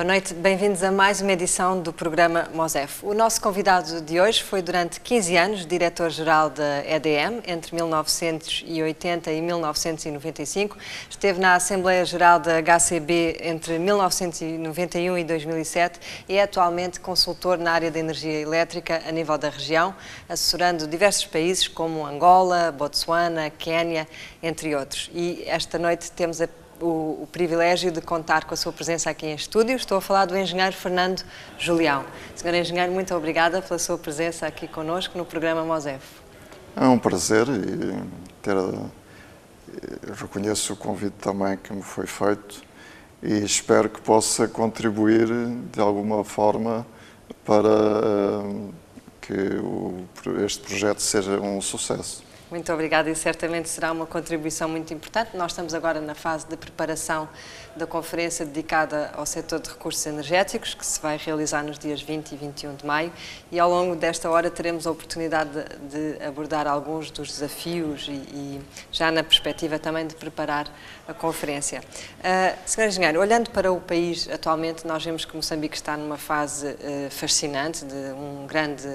Boa noite, bem-vindos a mais uma edição do programa MOSEF. O nosso convidado de hoje foi durante 15 anos diretor-geral da EDM, entre 1980 e 1995. Esteve na Assembleia Geral da HCB entre 1991 e 2007 e é atualmente consultor na área da energia elétrica a nível da região, assessorando diversos países como Angola, Botsuana, Quénia, entre outros. E esta noite temos o privilégio de contar com a sua presença aqui em estúdio. Estou a falar do engenheiro Fernando Julião. Senhor engenheiro, muito obrigada pela sua presença aqui connosco no programa MOSEF. É um prazer e reconheço o convite também que me foi feito e espero que possa contribuir de alguma forma para que este projeto seja um sucesso. Muito obrigada e certamente será uma contribuição muito importante. Nós estamos agora na fase de preparação da conferência dedicada ao setor de recursos energéticos, que se vai realizar nos dias 20 e 21 de maio, e ao longo desta hora teremos a oportunidade de abordar alguns dos desafios e já na perspectiva também de preparar a conferência. Senhor engenheiro, olhando para o país atualmente, nós vemos que Moçambique está numa fase fascinante de um grande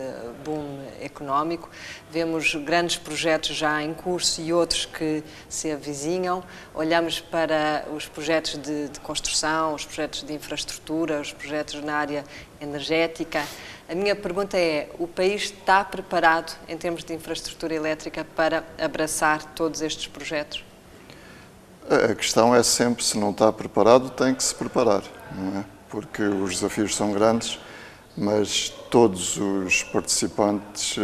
boom económico. Vemos grandes projetos já em curso e outros que se avizinham. Olhamos para os projetos de construção, os projetos de infraestrutura, os projetos na área energética. A minha pergunta é, o país está preparado em termos de infraestrutura elétrica para abraçar todos estes projetos? A questão é sempre, se não está preparado, tem que se preparar, não é? Porque os desafios são grandes, mas todos os participantes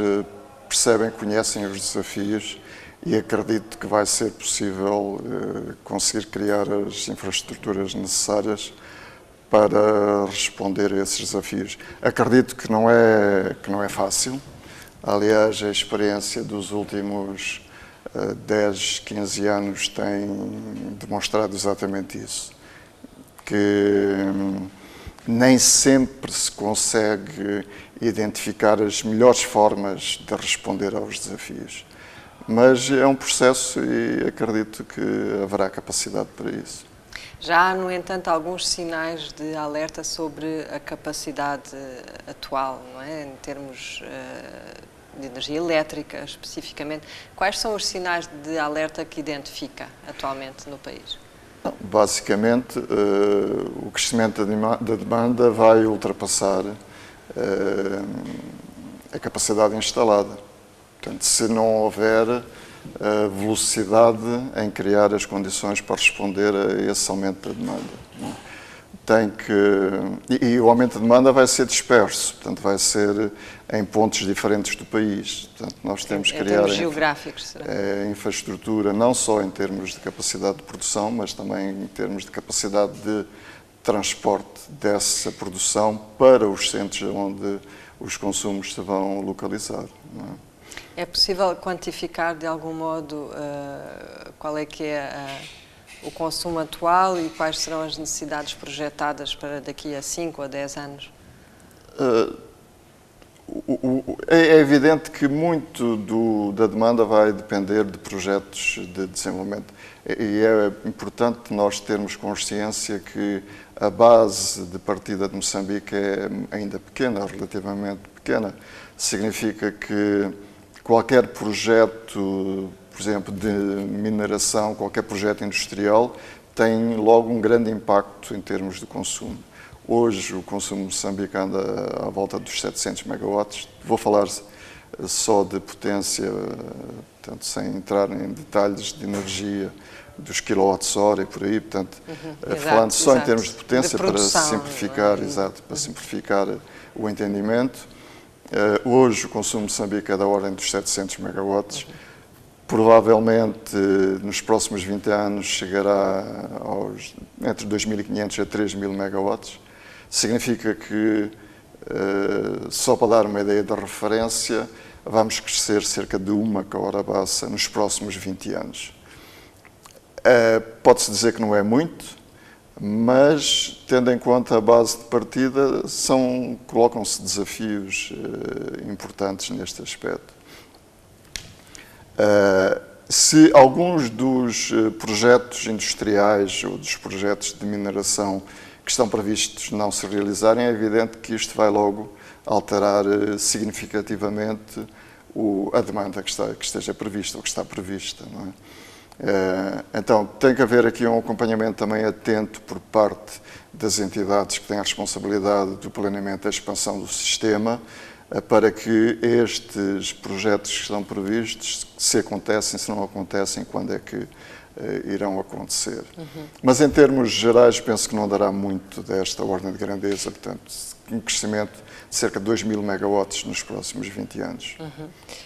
percebem, conhecem os desafios e acredito que vai ser possível conseguir criar as infraestruturas necessárias para responder a esses desafios. Acredito que não é fácil. Aliás, a experiência dos últimos 10, 15 anos tem demonstrado exatamente isso. Que nem sempre se consegue identificar as melhores formas de responder aos desafios. Mas é um processo e acredito que haverá capacidade para isso. Já há, no entanto, alguns sinais de alerta sobre a capacidade atual, não é? Em termos de energia elétrica, especificamente. Quais são os sinais de alerta que identifica atualmente no país? Basicamente, o crescimento da demanda vai ultrapassar a capacidade instalada. Portanto, se não houver velocidade em criar as condições para responder a esse aumento da demanda. E o aumento da demanda vai ser disperso, portanto, vai ser em pontos diferentes do país. Portanto, nós temos que criar geográficos, será? Infraestrutura, não só em termos de capacidade de produção, mas também em termos de capacidade de transporte dessa produção para os centros onde os consumos se vão localizar. Não é? É possível quantificar de algum modo qual é que é o consumo atual e quais serão as necessidades projetadas para daqui a 5 a 10 anos? É evidente que muito da demanda vai depender de projetos de desenvolvimento. E é importante nós termos consciência que a base de partida de Moçambique é ainda pequena, relativamente pequena. Significa que qualquer projeto, por exemplo, de mineração, qualquer projeto industrial, tem logo um grande impacto em termos de consumo. Hoje o consumo de Moçambique anda à volta dos 700 megawatts. Vou falar só de potência, portanto, sem entrar em detalhes de energia, dos quilowatts-hora e por aí, portanto, falando só em termos de potência, para simplificar, para simplificar o entendimento. Hoje o consumo de Moçambique é da ordem dos 700 megawatts. Provavelmente nos próximos 20 anos chegará entre 2.500 a 3.000 megawatts. Significa que, só para dar uma ideia de referência, vamos crescer cerca de 1 kWh nos próximos 20 anos. Pode-se dizer que não é muito, mas, tendo em conta a base de partida, colocam-se desafios importantes neste aspecto. Se alguns dos projetos industriais ou dos projetos de mineração que estão previstos não se realizarem, é evidente que isto vai logo alterar significativamente a demanda que esteja prevista ou que está prevista. Não é? Então, tem que haver aqui um acompanhamento também atento por parte das entidades que têm a responsabilidade do planeamento da expansão do sistema, para que estes projetos que estão previstos, se acontecem, se não acontecem, quando é que irão acontecer. Mas em termos gerais penso que não dará muito desta ordem de grandeza, portanto, um crescimento de cerca de 2.000 megawatts nos próximos 20 anos.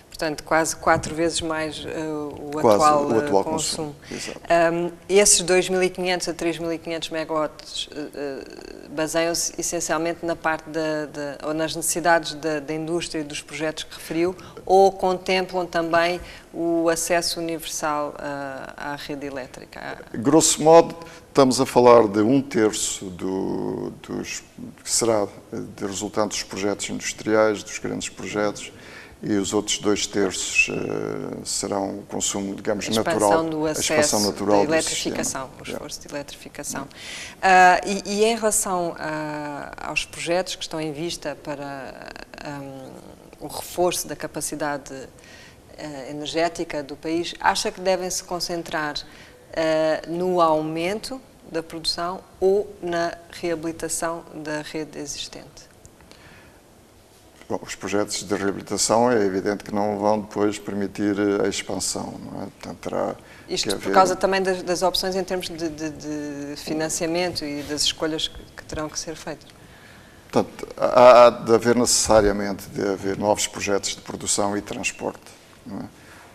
Portanto, quase 4 vezes mais o atual consumo. Esses 2.500 a 3.500 megawatts baseiam-se essencialmente na parte ou nas necessidades da indústria e dos projetos que referiu, ou contemplam também o acesso universal à rede elétrica? Grosso modo, estamos a falar de 1/3 que será de resultante dos projetos industriais, dos grandes projetos, e os outros 2/3 serão o consumo, digamos, natural, a expansão natural da eletrificação, o esforço de eletrificação. E em relação aos projetos que estão em vista para o reforço da capacidade energética do país, acha que devem se concentrar no aumento da produção ou na reabilitação da rede existente? Bom, os projetos de reabilitação é evidente que não vão depois permitir a expansão, não é? Portanto, terá isto por causa também das opções em termos de financiamento e das escolhas que terão que ser feitas. Portanto, há de haver necessariamente novos projetos de produção e transporte. Não é?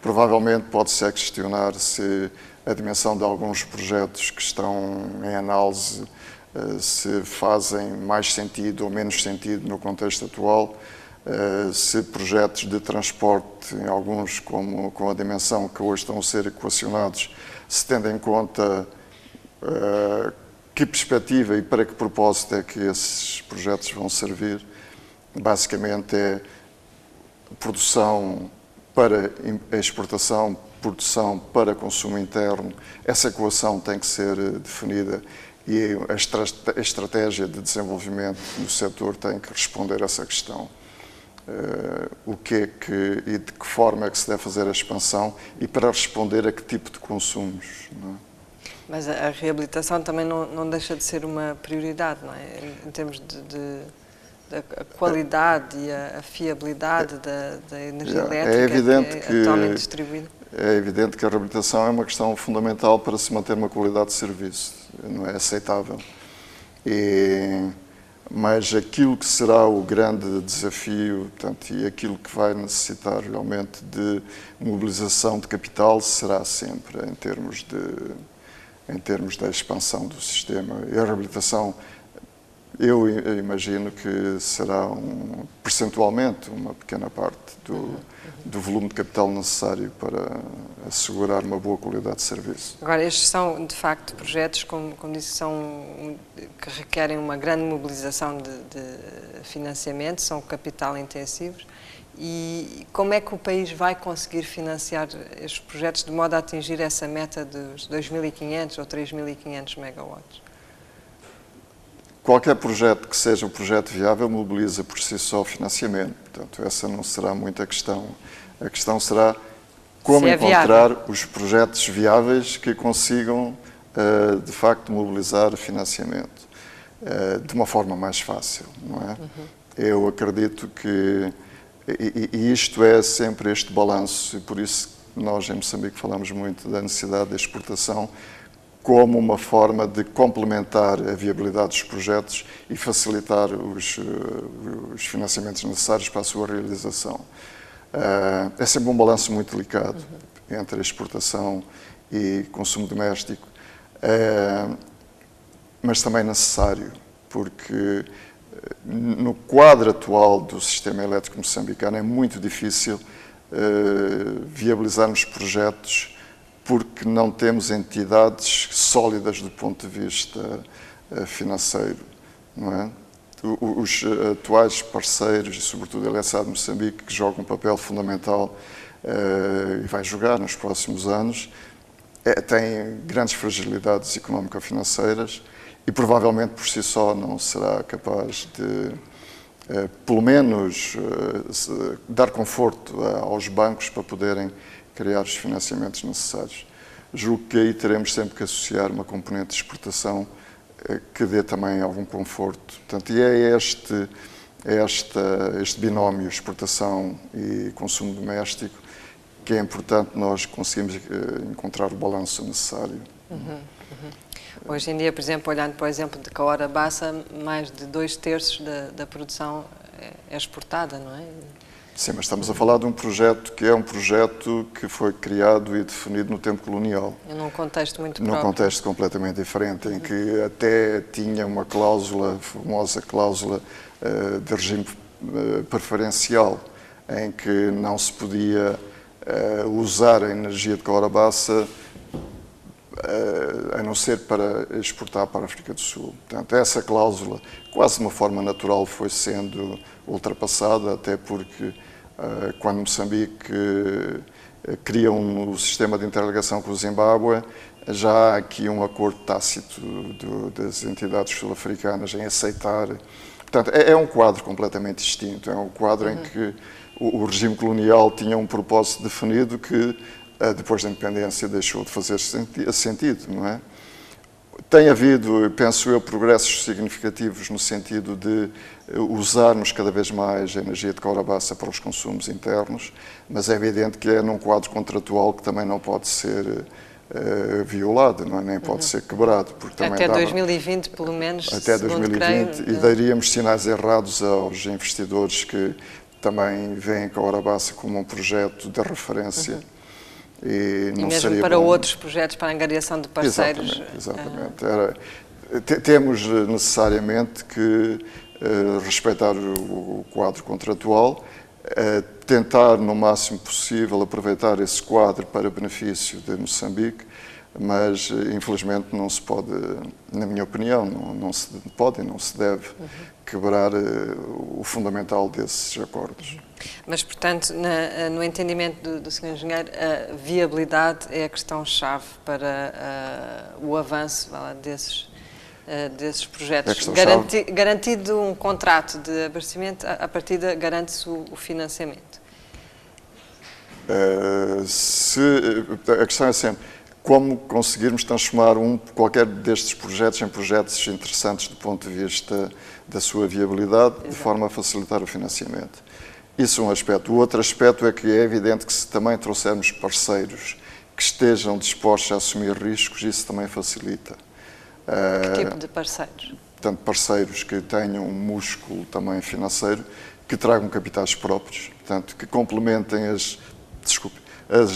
Provavelmente pode-se questionar se a dimensão de alguns projetos que estão em análise se fazem mais sentido ou menos sentido no contexto atual, se projetos de transporte, em alguns com a dimensão que hoje estão a ser equacionados, se tendo em conta que perspectiva e para que propósito é que esses projetos vão servir. Basicamente é produção para exportação, produção para consumo interno. Essa equação tem que ser definida e a estratégia de desenvolvimento do setor tem que responder a essa questão. O que é que e de que forma é que se deve fazer a expansão e para responder a que tipo de consumos. Não é? Mas a reabilitação também não deixa de ser uma prioridade, não é? Em termos da qualidade e a fiabilidade da energia elétrica atualmente distribuída. É evidente que a reabilitação é uma questão fundamental para se manter uma qualidade de serviço, não é aceitável. Mas aquilo que será o grande desafio, portanto, e aquilo que vai necessitar realmente de mobilização de capital será sempre em termos da expansão do sistema. E a reabilitação, eu imagino que será percentualmente uma pequena parte do volume de capital necessário para assegurar uma boa qualidade de serviço. Agora, estes são, de facto, projetos, como disse, que requerem uma grande mobilização de financiamento, são capital intensivos. E como é que o país vai conseguir financiar estes projetos de modo a atingir essa meta dos 2.500 ou 3.500 megawatts? Qualquer projeto que seja um projeto viável mobiliza por si só o financiamento. Portanto, essa não será muito a questão. A questão será como encontrar os projetos viáveis que consigam, de facto, mobilizar financiamento de uma forma mais fácil, não é? Eu acredito que, e isto é sempre este balanço, e por isso nós em Moçambique falamos muito da necessidade de exportação como uma forma de complementar a viabilidade dos projetos e facilitar os financiamentos necessários para a sua realização. É sempre um balanço muito delicado entre a exportação e consumo doméstico, mas também necessário, porque no quadro atual do sistema elétrico moçambicano é muito difícil viabilizarmos projetos porque não temos entidades sólidas do ponto de vista financeiro, não é? Os atuais parceiros, e sobretudo a Eletrobras de Moçambique, que joga um papel fundamental e vai jogar nos próximos anos, têm grandes fragilidades económico-financeiras e provavelmente por si só não será capaz de, pelo menos, dar conforto aos bancos para poderem criar os financiamentos necessários. Julgo que aí teremos sempre que associar uma componente de exportação que dê também algum conforto. Portanto, e é este binómio exportação e consumo doméstico que é importante nós conseguirmos encontrar o balanço necessário. Hoje em dia, por exemplo, olhando para o exemplo de Cahora Bassa, mais de 2/3 da produção é exportada, não é? Sim, mas estamos a falar de um projeto que é um projeto que foi criado e definido no tempo colonial. Num contexto muito próprio. Num contexto completamente diferente, em que até tinha uma cláusula, a famosa cláusula de regime preferencial, em que não se podia usar a energia de Cahora Bassa a não ser para exportar para a África do Sul. Portanto, essa cláusula, quase de uma forma natural, foi sendo ultrapassada, até porque quando Moçambique cria um sistema de interligação com o Zimbábue, já há aqui um acordo tácito das entidades sul-africanas em aceitar. Portanto, é um quadro completamente distinto, é um quadro em que o regime colonial tinha um propósito definido que, depois da independência, deixou de fazer sentido, não é? Tem havido, penso eu, progressos significativos no sentido de usarmos cada vez mais a energia de Cahora Bassa para os consumos internos, mas é evidente que é num quadro contratual que também não pode ser violado, não é? Nem pode ser quebrado. Porque também até 2020, pelo menos. Até 2020, e daríamos sinais errados aos investidores que também veem Cahora Bassa como um projeto de referência. E não mesmo seria para bom. Outros projetos, para a angariação de parceiros. Exatamente. Temos necessariamente que respeitar o quadro contratual, tentar no máximo possível aproveitar esse quadro para benefício de Moçambique, mas infelizmente não se pode, na minha opinião, não se pode e não se deve quebrar o fundamental desses acordos. Mas, portanto, no entendimento do Sr. Engenheiro, a viabilidade é a questão-chave para o avanço desses projetos. Garantido um contrato de abastecimento, a partida garante-se o financiamento. A questão é sempre como conseguirmos transformar qualquer destes projetos em projetos interessantes do ponto de vista da sua viabilidade, de forma a facilitar o financiamento. Isso é um aspecto. O outro aspecto é que é evidente que se também trouxermos parceiros que estejam dispostos a assumir riscos, isso também facilita. Que tipo de parceiros? Portanto, parceiros que tenham um músculo também financeiro, que tragam capitais próprios, portanto, que complementem as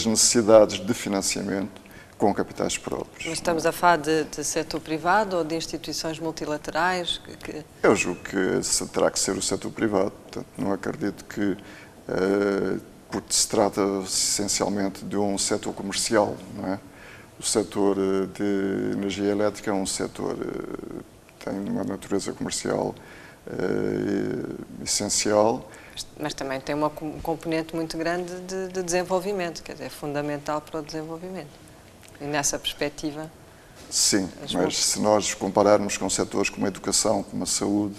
necessidades de financiamento com capitais próprios. Mas estamos a falar de setor privado ou de instituições multilaterais? Eu julgo que terá que ser o setor privado. Portanto, não acredito que, porque se trata essencialmente de um setor comercial, não é? O setor de energia elétrica é um setor que tem uma natureza comercial essencial. Mas também tem uma componente muito grande de desenvolvimento, quer dizer, é fundamental para o desenvolvimento. E nessa perspectiva... Sim, mas se nós compararmos com setores como a educação, como a saúde,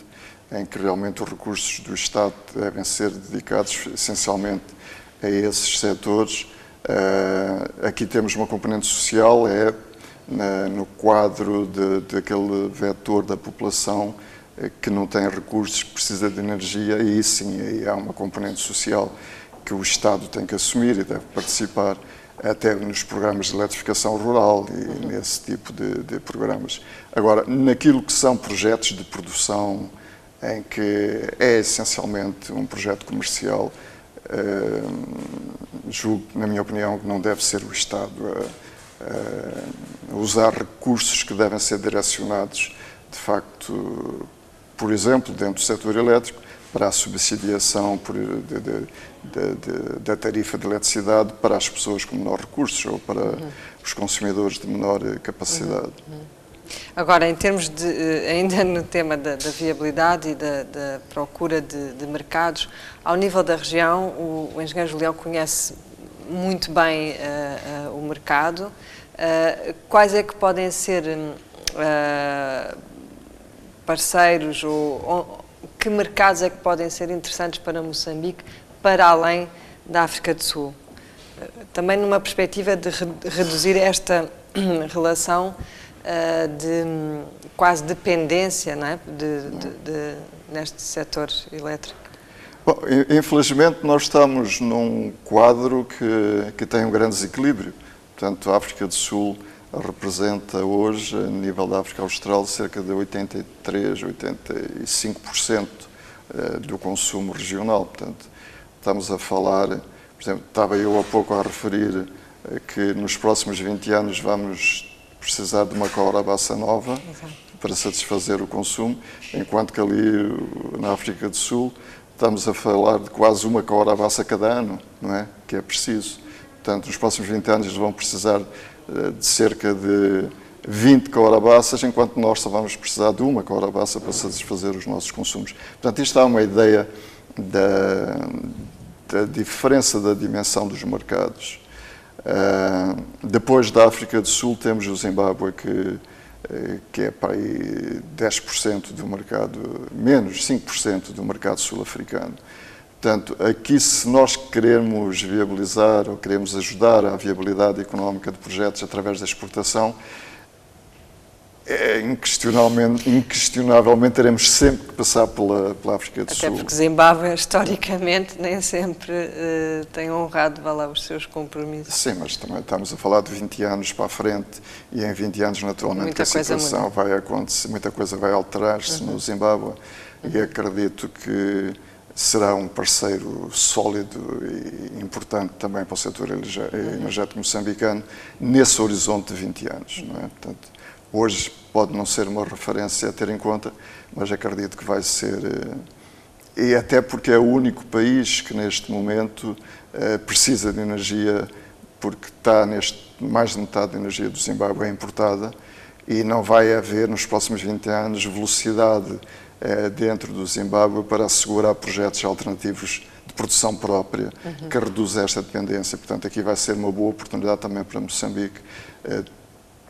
em que realmente os recursos do Estado devem ser dedicados essencialmente a esses setores, aqui temos uma componente social, no quadro daquele vetor da população que não tem recursos, que precisa de energia, e aí sim, aí há uma componente social que o Estado tem que assumir e deve participar, até nos programas de eletrificação rural e nesse tipo de programas. Agora, naquilo que são projetos de produção, em que é essencialmente um projeto comercial, julgo, na minha opinião, que não deve ser o Estado a usar recursos que devem ser direcionados, de facto, por exemplo, dentro do setor elétrico, para a subsidiação da tarifa de eletricidade para as pessoas com menor recursos ou para os consumidores de menor capacidade. Agora, em termos ainda no tema da viabilidade e da procura de mercados, ao nível da região, o engenheiro Julião conhece muito bem o mercado. Quais é que podem ser parceiros ou que mercados é que podem ser interessantes para Moçambique para além da África do Sul? Também numa perspectiva de reduzir esta relação de quase dependência, não é? Neste setor elétrico. Bom, infelizmente nós estamos num quadro que tem um grande desequilíbrio. Portanto, a África do Sul representa hoje, a nível da África Austral, cerca de 83, 85% do consumo regional. Portanto, estamos a falar, por exemplo, estava eu há pouco a referir que nos próximos 20 anos vamos precisar de uma Corabaça nova. Exato. Para satisfazer o consumo, enquanto que ali na África do Sul estamos a falar de quase uma Corabaça cada ano, não é? Que é preciso. Portanto, nos próximos 20 anos eles vão precisar de cerca de 20 Corabaças, enquanto nós só vamos precisar de uma Corabaça para satisfazer os nossos consumos. Portanto, isto dá uma ideia da diferença da dimensão dos mercados. Depois da África do Sul temos o Zimbábue, que é para aí 10% do mercado, menos 5% do mercado sul-africano. Portanto, aqui se nós queremos viabilizar ou queremos ajudar à viabilidade económica de projetos através da exportação, inquestionavelmente teremos sempre que passar pela África do Sul. Até porque Zimbábue, historicamente, nem sempre tem honrado os seus compromissos. Sim, mas também estamos a falar de 20 anos para a frente e em 20 anos, naturalmente, que a situação vai acontecer, muita coisa vai alterar-se no Zimbábue e acredito que será um parceiro sólido e importante também para o setor energético moçambicano nesse horizonte de 20 anos, não é? Portanto, hoje pode não ser uma referência a ter em conta, mas acredito que vai ser, e até porque é o único país que neste momento precisa de energia, porque está mais de metade da energia do Zimbábue é importada e não vai haver nos próximos 20 anos velocidade dentro do Zimbábue para assegurar projetos alternativos de produção própria que reduzam esta dependência. Portanto, aqui vai ser uma boa oportunidade também para Moçambique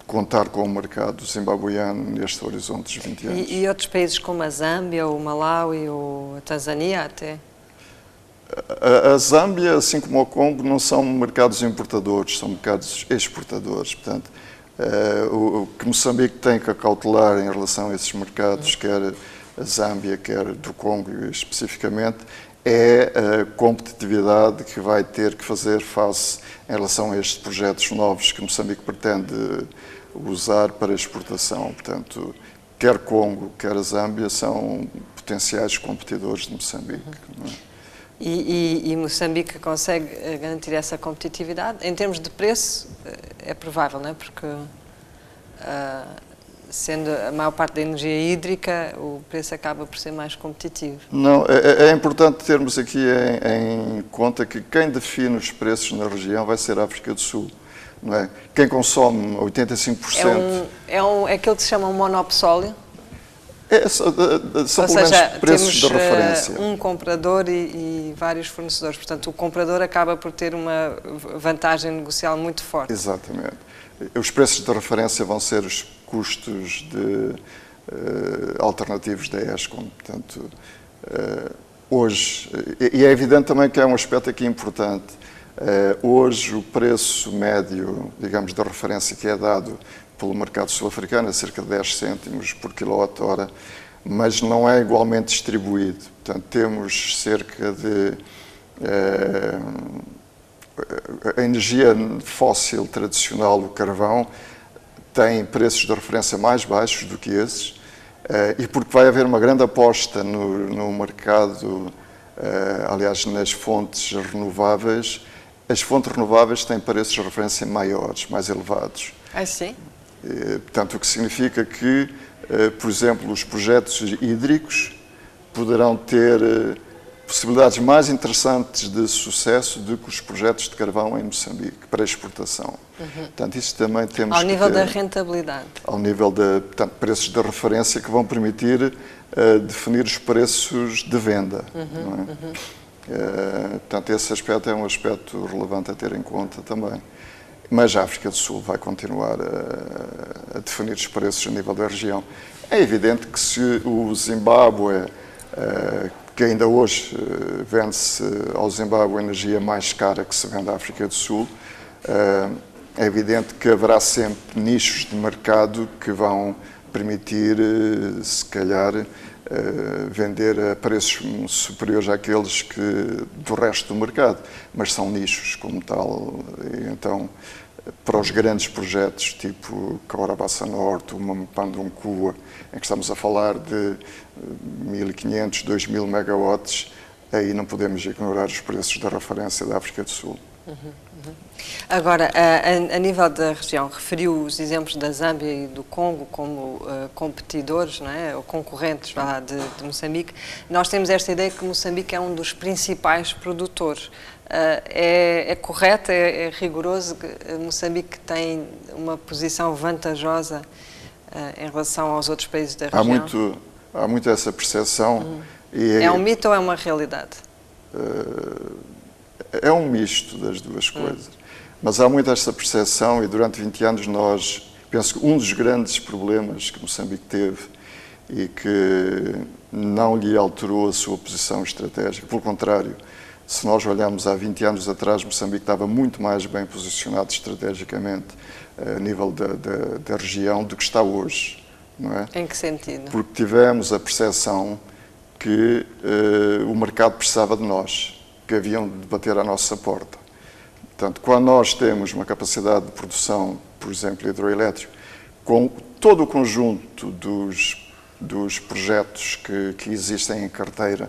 contar com o mercado zimbabuiano neste horizonte dos 20 anos. E outros países como a Zâmbia, o Malawi ou a Tanzânia até? A Zâmbia, assim como o Congo, não são mercados importadores, são mercados exportadores. Portanto, o que Moçambique tem que acautelar em relação a esses mercados, quer a Zâmbia, quer do Congo especificamente, é a competitividade que vai ter que fazer face em relação a estes projetos novos que Moçambique pretende usar para exportação. Portanto, quer Congo, quer a Zâmbia são potenciais competidores de Moçambique. Não é? E Moçambique consegue garantir essa competitividade? Em termos de preço, é provável, não é? Porque sendo a maior parte da energia hídrica, o preço acaba por ser mais competitivo. Não, é importante termos aqui em conta que quem define os preços na região vai ser a África do Sul. Não é? Quem consome 85%... É aquilo que se chama um monopsólio? São pelo menos preços de referência. Um comprador e vários fornecedores. Portanto, o comprador acaba por ter uma vantagem negocial muito forte. Exatamente. Os preços de referência vão ser os custos alternativos da ESCOM. Portanto, hoje, e é evidente também que há um aspecto aqui importante, hoje o preço médio, digamos, de referência que é dado pelo mercado sul-africano é cerca de 10 cêntimos por quilowatt-hora, mas não é igualmente distribuído. Portanto, temos cerca de... a energia fóssil tradicional, o carvão, tem preços de referência mais baixos do que esses, e porque vai haver uma grande aposta no mercado, aliás, nas fontes renováveis, as fontes renováveis têm preços de referência maiores, mais elevados. Ah, sim? Portanto, o que significa que, por exemplo, os projetos hídricos poderão ter possibilidades mais interessantes de sucesso do que os projetos de carvão em Moçambique, para exportação. Portanto, isso também temos ao nível da rentabilidade. Ao nível de preços de referência que vão permitir definir os preços de venda. Não é? Portanto, esse aspecto é um aspecto relevante a ter em conta também. mas a África do Sul vai continuar a definir os preços a nível da região. É evidente que se o Zimbábue, que ainda hoje vende-se ao Zimbábue energia mais cara que se vende à África do Sul, é evidente que haverá sempre nichos de mercado que vão permitir, se calhar, vender a preços superiores àqueles do resto do mercado, mas são nichos como tal. Então, para os grandes projetos tipo Cahora-Bassa Norte, o Mapanduncuwa, em que estamos a falar de 1.500, 2.000 megawatts, aí não podemos ignorar os preços da referência da África do Sul. Agora, a nível da região, referiu os exemplos da Zâmbia e do Congo como competidores, não é? Ou concorrentes de Moçambique. Nós temos esta ideia que Moçambique é um dos principais produtores. É correto, é rigoroso que Moçambique tem uma posição vantajosa em relação aos outros países da região? Há muito essa percepção. É um mito ou é uma realidade? É um misto das duas coisas. Mas há muito esta percepção e durante 20 anos penso que um dos grandes problemas que Moçambique teve e que não lhe alterou a sua posição estratégica, pelo contrário, se nós olharmos há 20 anos atrás, Moçambique estava muito mais bem posicionado estrategicamente a nível da região do que está hoje, não é? Em que sentido? Porque tivemos a percepção que o mercado precisava de nós, que haviam de bater à nossa porta. Portanto, quando nós temos uma capacidade de produção, por exemplo, hidroelétrico, com todo o conjunto dos projetos que existem em carteira,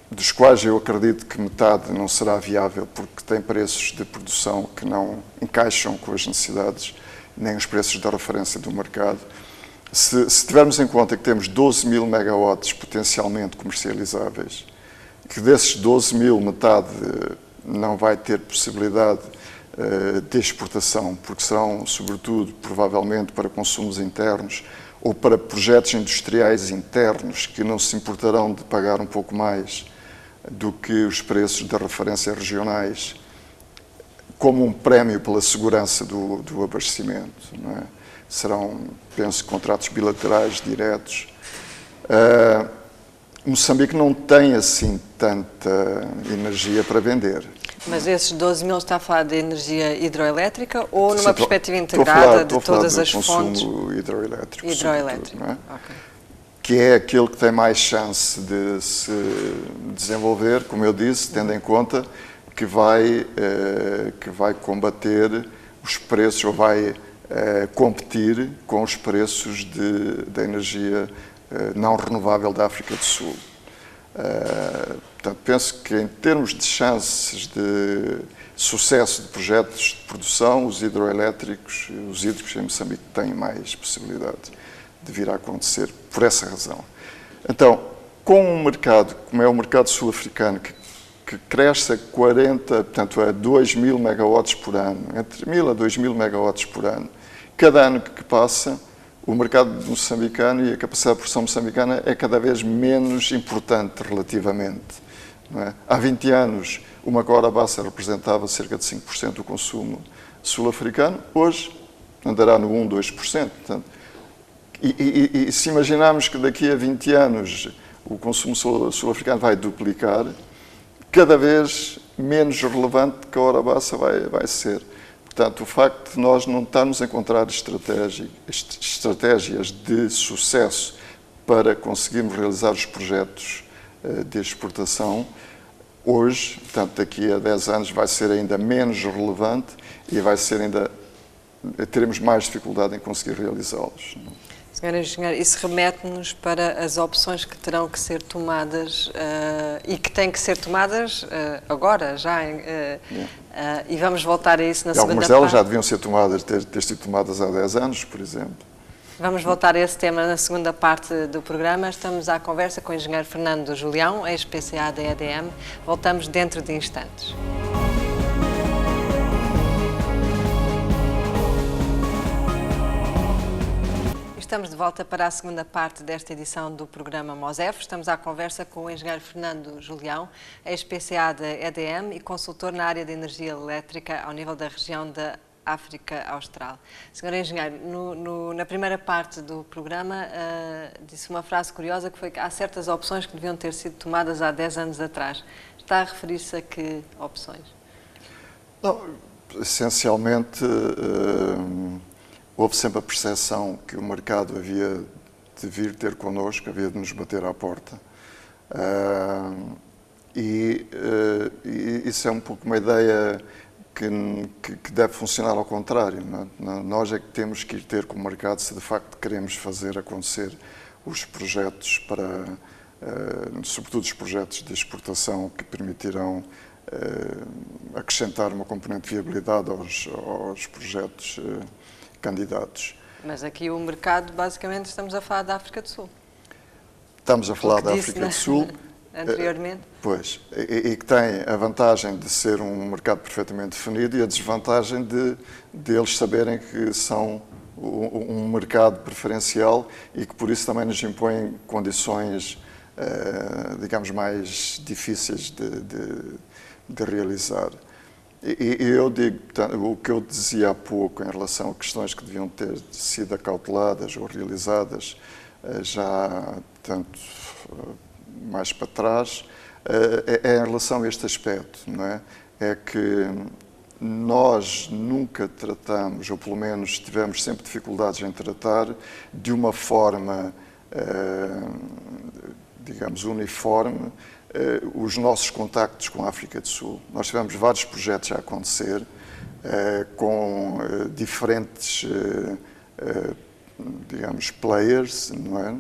dos quais eu acredito que metade não será viável porque tem preços de produção que não encaixam com as necessidades nem os preços da referência do mercado. Se tivermos em conta que temos 12.000 megawatts potencialmente comercializáveis, que desses 12.000, metade não vai ter possibilidade de exportação, porque serão, sobretudo, provavelmente para consumos internos ou para projetos industriais internos que não se importarão de pagar um pouco mais do que os preços da referência regionais, como um prémio pela segurança do abastecimento, não é? Serão, penso, contratos bilaterais diretos. Moçambique não tem assim tanta energia para vender. Mas esses 12.000 está a falar de energia hidroelétrica ou numa perspectiva integrada de todas as fontes? Consumo hidroelétrico. Hidroelétrico, não é? Okay. Que é aquele que tem mais chance de se desenvolver, como eu disse, tendo em conta que vai combater os preços ou vai competir com os preços da energia não renovável da África do Sul. Portanto, penso que em termos de chances de sucesso de projetos de produção, os hídricos em Moçambique têm mais possibilidade de vir a acontecer por essa razão. Então, com um mercado, como é o mercado sul-africano, que cresce a 2.000 megawatts por ano, entre 1.000 a 2.000 megawatts por ano, cada ano que passa, o mercado moçambicano e a capacidade de produção moçambicana é cada vez menos importante relativamente. Não é? Há 20 anos, uma Cahora-Bassa representava cerca de 5% do consumo sul-africano, hoje andará no 1, 2%. Portanto, e se imaginarmos que daqui a 20 anos o consumo sul-africano vai duplicar, cada vez menos relevante que a Cahora-Bassa vai ser. Portanto, o facto de nós não estarmos a encontrar estratégias de sucesso para conseguirmos realizar os projetos de exportação, hoje, portanto, daqui a 10 anos, vai ser ainda menos relevante e teremos mais dificuldade em conseguir realizá-los. Senhora Engenheira, isso remete-nos para as opções que terão que ser tomadas e que têm que ser tomadas agora, já. E vamos voltar a isso na segunda parte. Algumas delas já deviam ser tomadas, ter sido tomadas há 10 anos, por exemplo. Vamos voltar a esse tema na segunda parte do programa. Estamos à conversa com o engenheiro Fernando Julião, ex-PCA da EDM. Voltamos dentro de instantes. estamos de volta para a segunda parte desta edição do programa MOSEF. Estamos à conversa com o engenheiro Fernando Julião, ex-PCA da EDM e consultor na área de energia elétrica ao nível da região da África Austral. Senhor engenheiro, na primeira parte do programa disse uma frase curiosa que foi que há certas opções que deviam ter sido tomadas há 10 anos atrás. Está a referir-se a que opções? Não, essencialmente, houve sempre a percepção que o mercado havia de vir ter connosco, havia de nos bater à porta. E isso é um pouco uma ideia que deve funcionar ao contrário. Não é? Nós é que temos que ir ter com o mercado se de facto queremos fazer acontecer os projetos para, sobretudo os projetos de exportação que permitirão acrescentar uma componente de viabilidade aos projetos candidatos. Mas aqui o mercado, basicamente, estamos a falar da África do Sul. Estamos a falar da África do Sul. Anteriormente. Pois, e que tem a vantagem de ser um mercado perfeitamente definido e a desvantagem de eles saberem que são um mercado preferencial e que por isso também nos impõem condições, digamos, mais difíceis de realizar. E eu digo, o que eu dizia há pouco em relação a questões que deviam ter sido acauteladas ou realizadas já tanto mais para trás, é em relação a este aspecto, não é? É que nós nunca tratamos, ou pelo menos tivemos sempre dificuldades em tratar, de uma forma, digamos, uniforme, os nossos contactos com a África do Sul. Nós tivemos vários projetos a acontecer, com diferentes, digamos, players, não é?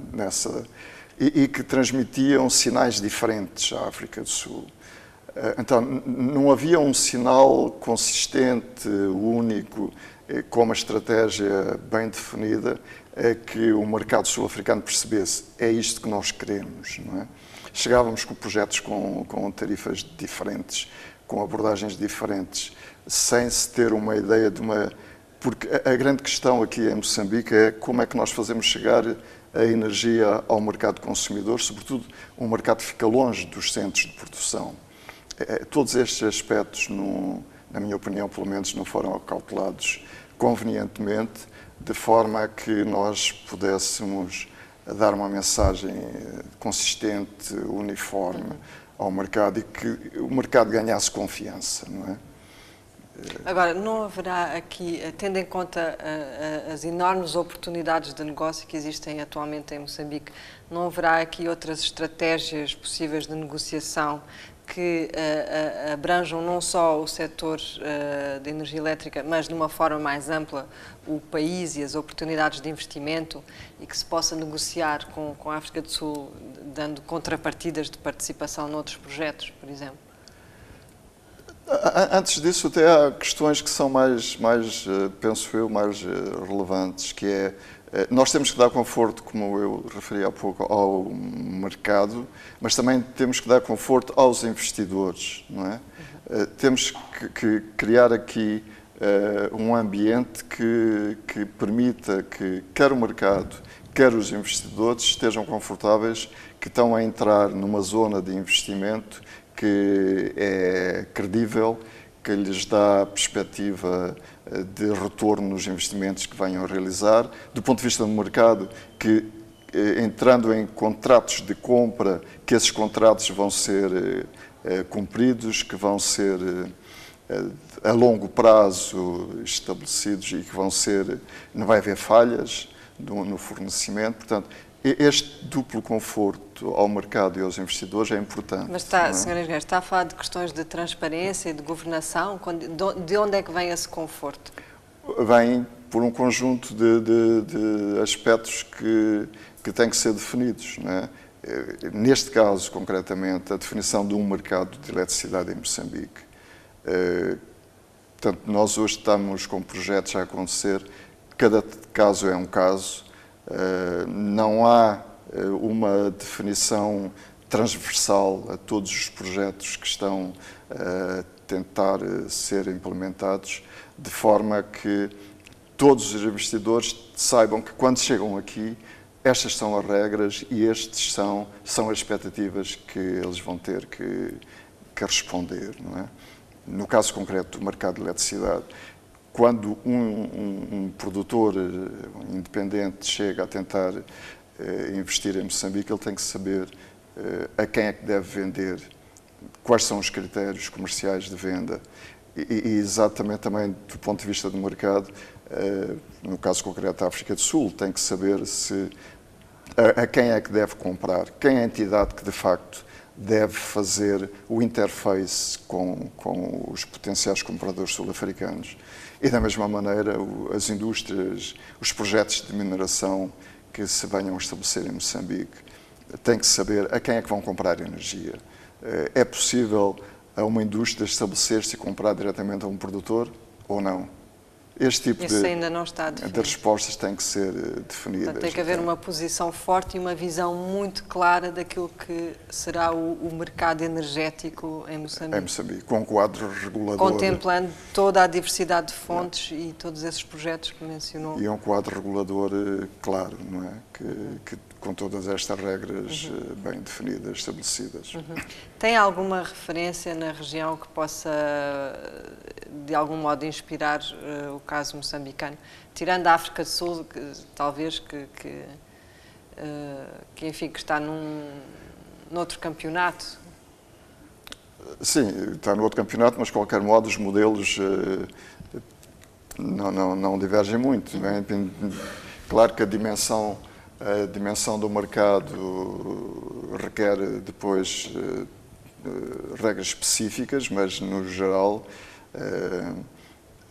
E que transmitiam sinais diferentes à África do Sul. Então, não havia um sinal consistente, único, com uma estratégia bem definida, que o mercado sul-africano percebesse, é isto que nós queremos, não é? Chegávamos com projetos com tarifas diferentes, com abordagens diferentes, sem se ter uma ideia de uma... Porque a grande questão aqui em Moçambique é como é que nós fazemos chegar a energia ao mercado consumidor, sobretudo um mercado que fica longe dos centros de produção. Todos estes aspectos, na minha opinião, pelo menos, não foram acautelados convenientemente, de forma a que nós pudéssemos dar uma mensagem consistente, uniforme ao mercado e que o mercado ganhasse confiança, não é? Agora, não haverá aqui, tendo em conta as enormes oportunidades de negócio que existem atualmente em Moçambique, não haverá aqui outras estratégias possíveis de negociação que abranjam não só o setor de energia elétrica, mas de uma forma mais ampla o país e as oportunidades de investimento e que se possa negociar com a África do Sul, dando contrapartidas de participação noutros projetos, por exemplo? Antes disso, até há questões que são mais penso eu, mais relevantes, que é, nós temos que dar conforto, como eu referi há pouco, ao mercado, mas também temos que dar conforto aos investidores, não é? Temos que criar aqui um ambiente que permita que quer o mercado, quer os investidores estejam confortáveis, que estão a entrar numa zona de investimento que é credível, que lhes dá perspectiva de retorno nos investimentos que venham a realizar. Do ponto de vista do mercado, que entrando em contratos de compra, que esses contratos vão ser cumpridos, que vão ser a longo prazo estabelecidos e que não vai haver falhas no fornecimento. Portanto, este duplo conforto ao mercado e aos investidores é importante. Mas Sr. Engenheiro, está a falar de questões de transparência e de governação? De onde é que vem esse conforto? Vem por um conjunto de aspectos que têm que ser definidos, não é? Neste caso, concretamente, a definição de um mercado de eletricidade em Moçambique. Portanto, nós hoje estamos com projetos a acontecer, cada caso é um caso. Não há uma definição transversal a todos os projetos que estão a tentar ser implementados, de forma que todos os investidores saibam que quando chegam aqui, estas são as regras e estes são as expectativas que eles vão ter que responder, não é? No caso concreto do mercado de eletricidade, quando um produtor independente chega a tentar investir em Moçambique, ele tem que saber a quem é que deve vender, quais são os critérios comerciais de venda e exatamente também do ponto de vista do mercado, no caso concreto da África do Sul, tem que saber a quem é que deve comprar, quem é a entidade que de facto deve fazer o interface com os potenciais compradores sul-africanos. E da mesma maneira, as indústrias, os projetos de mineração que se venham a estabelecer em Moçambique, têm que saber a quem é que vão comprar energia. É possível a uma indústria estabelecer-se e comprar diretamente a um produtor ou não? Este tipo ainda não está definido. de respostas têm que ser definidas. Portanto, tem que haver uma posição forte e uma visão muito clara daquilo que será o mercado energético em Moçambique. Em Moçambique, com um quadro regulador. Contemplando toda a diversidade de fontes e todos esses projetos que mencionou. E um quadro regulador claro, não é? Que com todas estas regras bem definidas, estabelecidas. Tem alguma referência na região que possa, de algum modo, inspirar o caso moçambicano? Tirando a África do Sul, talvez, que está noutro campeonato. Sim, está no outro campeonato, mas de qualquer modo os modelos não divergem muito. Não é? Claro que a dimensão do mercado requer depois regras específicas, mas no geral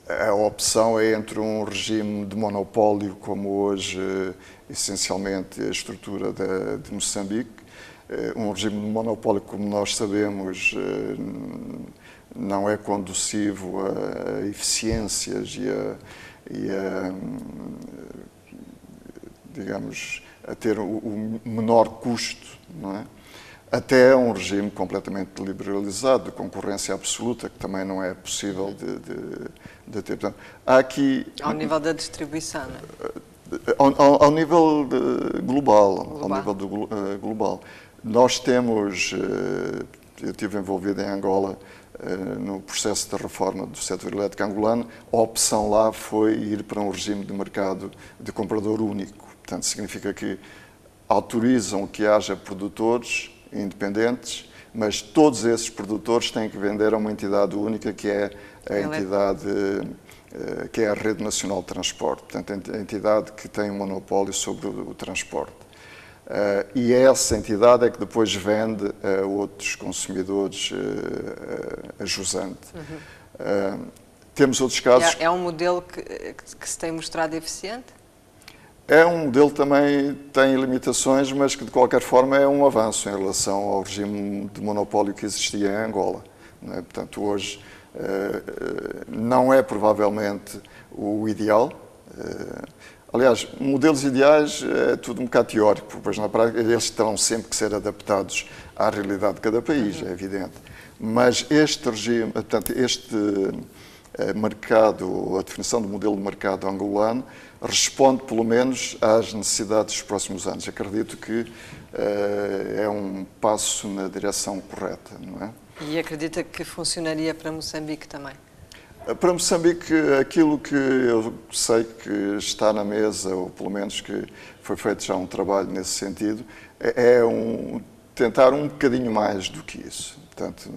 a opção é entre um regime de monopólio, como hoje essencialmente a estrutura de Moçambique. Um regime de monopólio, como nós sabemos, não é conducivo a eficiências digamos, a ter o menor custo, não é? Até um regime completamente liberalizado, de concorrência absoluta, que também não é possível de ter. Portanto, há aqui... Ao nível da distribuição, não é? Ao nível global. Ao nível global. Nós temos... Eu estive envolvido em Angola no processo de reforma do setor elétrico angolano. A opção lá foi ir para um regime de mercado de comprador único. Portanto, significa que autorizam que haja produtores independentes, mas todos esses produtores têm que vender a uma entidade única, que é a entidade, que é a Rede Nacional de Transporte, portanto, a entidade que tem um monopólio sobre o transporte. E essa entidade é que depois vende a outros consumidores a jusante. Temos outros casos... É um modelo que se tem mostrado eficiente? É um modelo que também tem limitações, mas que de qualquer forma é um avanço em relação ao regime de monopólio que existia em Angola. Não é? Portanto, hoje não é provavelmente o ideal. Aliás, modelos ideais é tudo um bocado teórico, pois na prática eles terão sempre que ser adaptados à realidade de cada país, é evidente. Mas este regime, portanto, este mercado, a definição do modelo de mercado angolano, responde pelo menos às necessidades dos próximos anos. Acredito que é um passo na direção correta, não é? E acredita que funcionaria para Moçambique também? Para Moçambique, aquilo que eu sei que está na mesa, ou pelo menos que foi feito já um trabalho nesse sentido, é tentar um bocadinho mais do que isso. Portanto,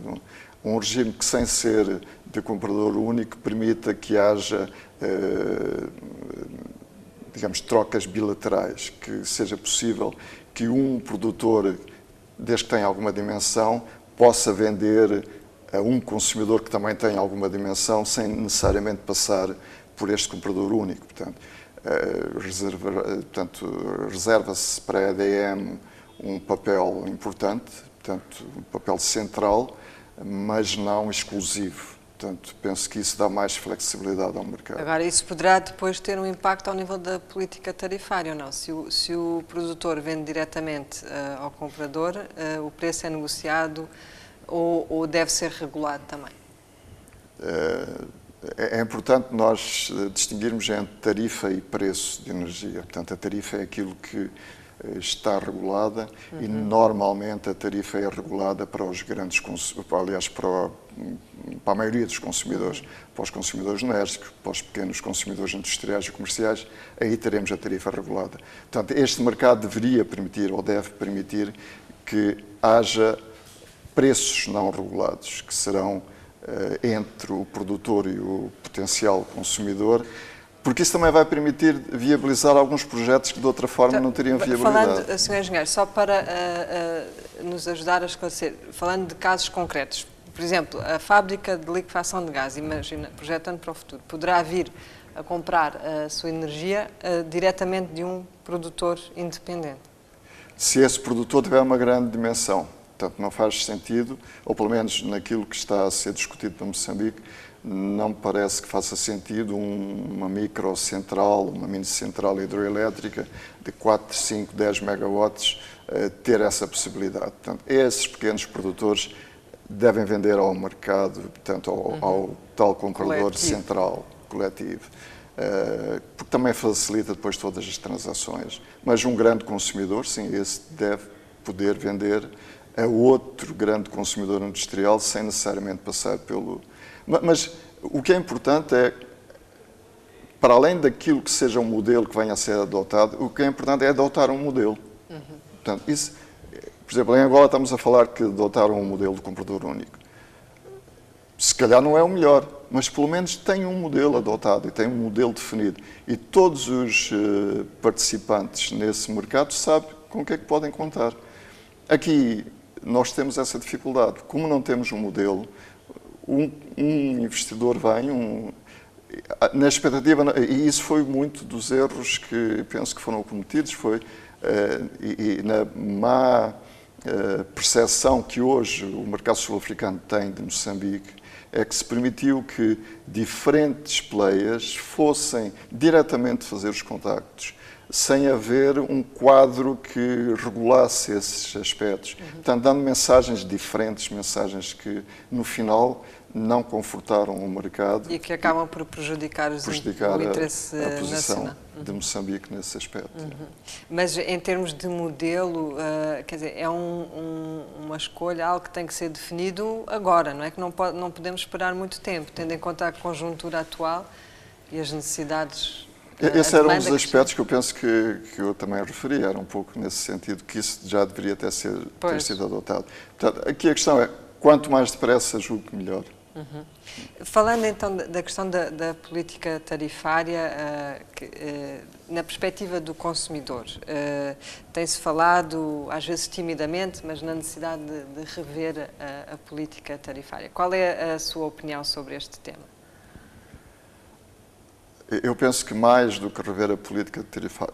um regime que, sem ser de comprador único, permita que haja, digamos, trocas bilaterais, que seja possível que um produtor, desde que tenha alguma dimensão, possa vender a um consumidor que também tem alguma dimensão, sem necessariamente passar por este comprador único. Portanto, reserva-se para a EDM um papel importante, portanto, um papel central, mas não exclusivo. Portanto, penso que isso dá mais flexibilidade ao mercado. Agora, isso poderá depois ter um impacto ao nível da política tarifária ou não? Se o produtor vende diretamente ao comprador, o preço é negociado ou deve ser regulado também? é importante nós distinguirmos entre tarifa e preço de energia. Portanto, a tarifa é aquilo que está regulada e normalmente a tarifa é regulada para os grandes aliás, para a maioria dos consumidores, para os consumidores domésticos, para os pequenos consumidores industriais e comerciais, aí teremos a tarifa regulada. Portanto, este mercado deveria permitir ou deve permitir que haja preços não regulados, que serão entre o produtor e o potencial consumidor, porque isso também vai permitir viabilizar alguns projetos que de outra forma não teriam viabilidade. Falando, Sr. Engenheiro, só para nos ajudar a esclarecer, falando de casos concretos, por exemplo, a fábrica de liquefação de gás, imagina, projetando para o futuro, poderá vir a comprar a sua energia diretamente de um produtor independente? Se esse produtor tiver uma grande dimensão. Portanto, não faz sentido, ou pelo menos naquilo que está a ser discutido para Moçambique, não me parece que faça sentido uma microcentral, uma mini-central hidroelétrica de 4, 5, 10 megawatts ter essa possibilidade. Portanto, esses pequenos produtores devem vender ao mercado, portanto, ao tal comprador central, coletivo, porque também facilita depois todas as transações. Mas um grande consumidor, sim, esse deve poder vender a outro grande consumidor industrial sem necessariamente passar pelo... Mas o que é importante é, para além daquilo que seja um modelo que venha a ser adotado, o que é importante é adotar um modelo. Portanto, isso, por exemplo, em Angola estamos a falar que adotaram um modelo de comprador único. Se calhar não é o melhor, mas pelo menos tem um modelo adotado e tem um modelo definido. E todos os participantes nesse mercado sabem com o que é que podem contar. Aqui nós temos essa dificuldade. Como não temos um modelo, um investidor vem, na expectativa, e isso foi muito dos erros que penso que foram cometidos, foi e na má percepção que hoje o mercado sul-africano tem de Moçambique, é que se permitiu que diferentes players fossem diretamente fazer os contactos, sem haver um quadro que regulasse esses aspectos. Portanto, dando mensagens diferentes, mensagens que, no final, não confortaram o mercado. E que acabam por prejudicar o interesse a posição nacional. de Moçambique nesse aspecto. Mas, em termos de modelo, quer dizer, é uma escolha, algo que tem que ser definido agora, não é? Que não podemos esperar muito tempo, tendo em conta a conjuntura atual e as necessidades. Esse era um dos aspectos que eu penso que eu também referi, era um pouco nesse sentido, que isso já deveria ter sido adotado. Portanto, aqui a questão é, quanto mais depressa, julgo que melhor. Falando então da questão da política tarifária, na perspectiva do consumidor, tem-se falado, às vezes timidamente, mas na necessidade de rever a política tarifária. Qual é a sua opinião sobre este tema? Eu penso que mais do que rever a política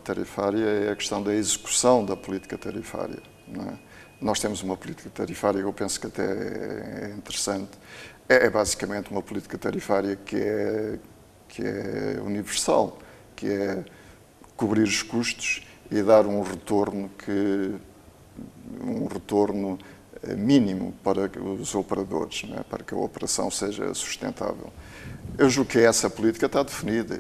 tarifária é a questão da execução da política tarifária. Não é? Nós temos uma política tarifária que eu penso que até é interessante. É basicamente uma política tarifária que é universal, que é cobrir os custos e dar um retorno mínimo para os operadores, não é? Para que a operação seja sustentável. Eu julgo que essa política está definida.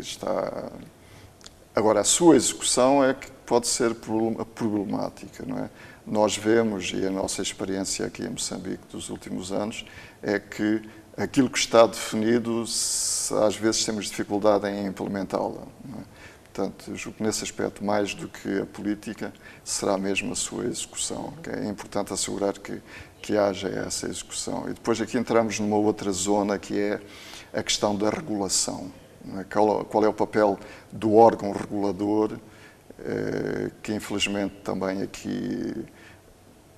Agora, a sua execução é que pode ser problemática, não é? Nós vemos, e a nossa experiência aqui em Moçambique dos últimos anos, é que aquilo que está definido, às vezes temos dificuldade em implementá-la. Não é? Portanto, eu julgo que nesse aspecto, mais do que a política, será mesmo a sua execução. Okay? É importante assegurar que haja essa execução. E depois aqui entramos numa outra zona, que é a questão da regulação. Não é? Qual é o papel do órgão regulador, que infelizmente também aqui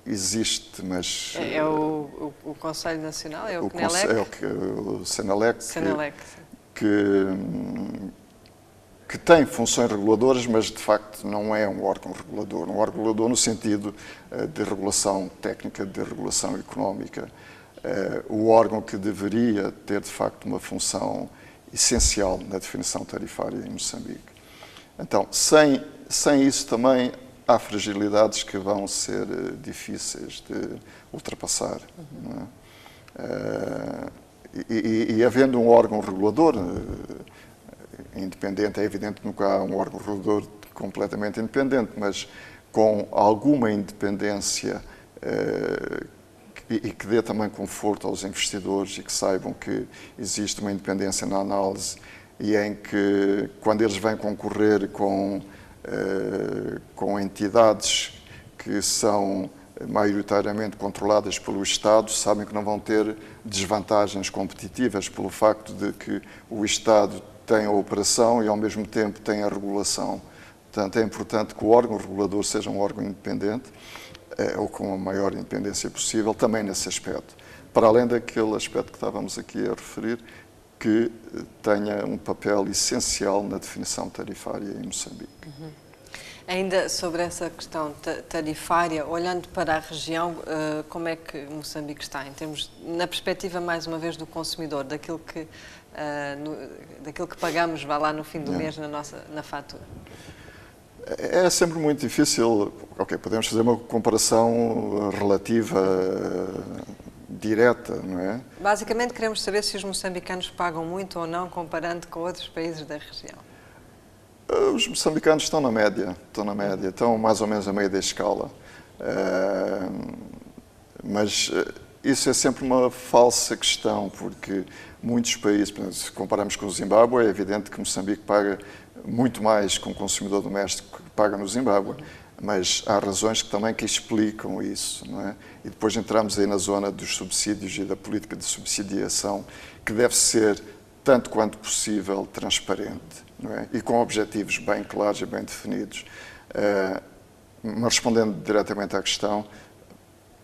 existe, mas... É o Conselho Nacional? É o CNELEC? O CNELEC, que tem funções reguladoras, mas de facto não é um órgão regulador. Um órgão regulador no sentido de regulação técnica, de regulação económica. O órgão que deveria ter de facto uma função essencial na definição tarifária em Moçambique. Então, sem isso também há fragilidades que vão ser difíceis de ultrapassar. Não é? E havendo um órgão regulador independente, é evidente que nunca há um órgão regulador completamente independente, mas com alguma independência e que dê também conforto aos investidores e que saibam que existe uma independência na análise e em que, quando eles vêm concorrer com entidades que são maioritariamente controladas pelo Estado, sabem que não vão ter desvantagens competitivas pelo facto de que o Estado tem a operação e, ao mesmo tempo, tem a regulação. Portanto, é importante que o órgão regulador seja um órgão independente, ou com a maior independência possível, também nesse aspecto. Para além daquele aspecto que estávamos aqui a referir, que tenha um papel essencial na definição tarifária em Moçambique. Ainda sobre essa questão tarifária, olhando para a região, como é que Moçambique está, em termos, na perspectiva, mais uma vez, do consumidor, daquilo que pagamos, vá lá no fim do mês na fatura? É sempre muito difícil. Podemos fazer uma comparação relativa, direta, não é? Basicamente, queremos saber se os moçambicanos pagam muito ou não, comparando com outros países da região. Os moçambicanos estão na média, estão mais ou menos a meio da escala. Mas isso é sempre uma falsa questão, porque muitos países, se compararmos com o Zimbábue, é evidente que Moçambique paga muito mais com o consumidor doméstico que paga no Zimbábue, mas há razões também que explicam isso, não é? E depois entramos aí na zona dos subsídios e da política de subsidiação, que deve ser, tanto quanto possível, transparente, não é? E com objetivos bem claros e bem definidos. Mas respondendo diretamente à questão,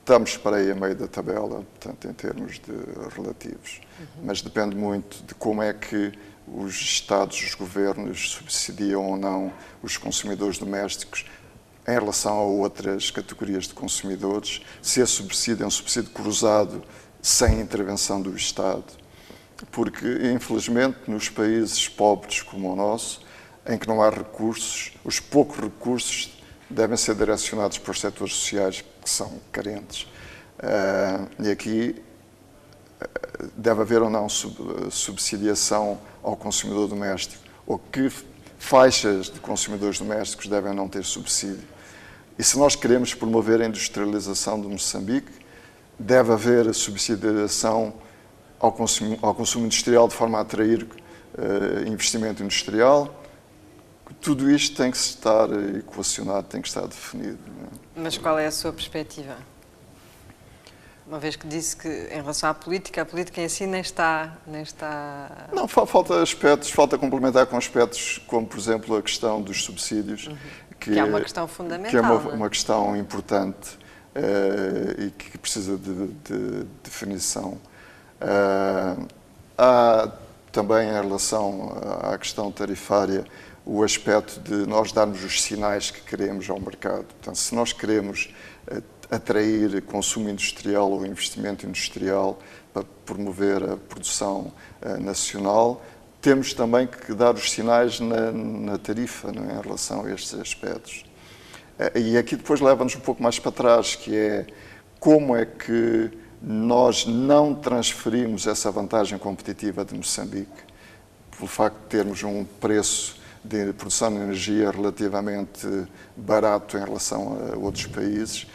estamos para aí a meio da tabela, portanto, em termos de relativos. Mas depende muito de como é que os Estados, os governos, subsidiam ou não os consumidores domésticos em relação a outras categorias de consumidores, se esse subsídio é um subsídio cruzado sem intervenção do Estado. Porque, infelizmente, nos países pobres como o nosso, em que não há recursos, os poucos recursos devem ser direcionados para os setores sociais que são carentes. E aqui deve haver ou não subsidiação ao consumidor doméstico, ou que faixas de consumidores domésticos devem não ter subsídio. E se nós queremos promover a industrialização de Moçambique, deve haver subsidiação ao consumo industrial de forma a atrair investimento industrial. Tudo isto tem que estar equacionado, tem que estar definido. Não é? Mas qual é a sua perspectiva? Uma vez que disse que, em relação à política, a política em si nem está... Não, falta aspectos, falta complementar com aspectos como, por exemplo, a questão dos subsídios. Que é uma questão fundamental. Que é uma questão importante e que precisa de definição. Há também, em relação à questão tarifária, o aspecto de nós darmos os sinais que queremos ao mercado. Portanto, se nós queremos atrair consumo industrial ou investimento industrial para promover a produção nacional, temos também que dar os sinais na tarifa, não é, em relação a estes aspectos. E aqui depois leva-nos um pouco mais para trás, que é como é que nós não transferimos essa vantagem competitiva de Moçambique, pelo facto de termos um preço de produção de energia relativamente barato em relação a outros países.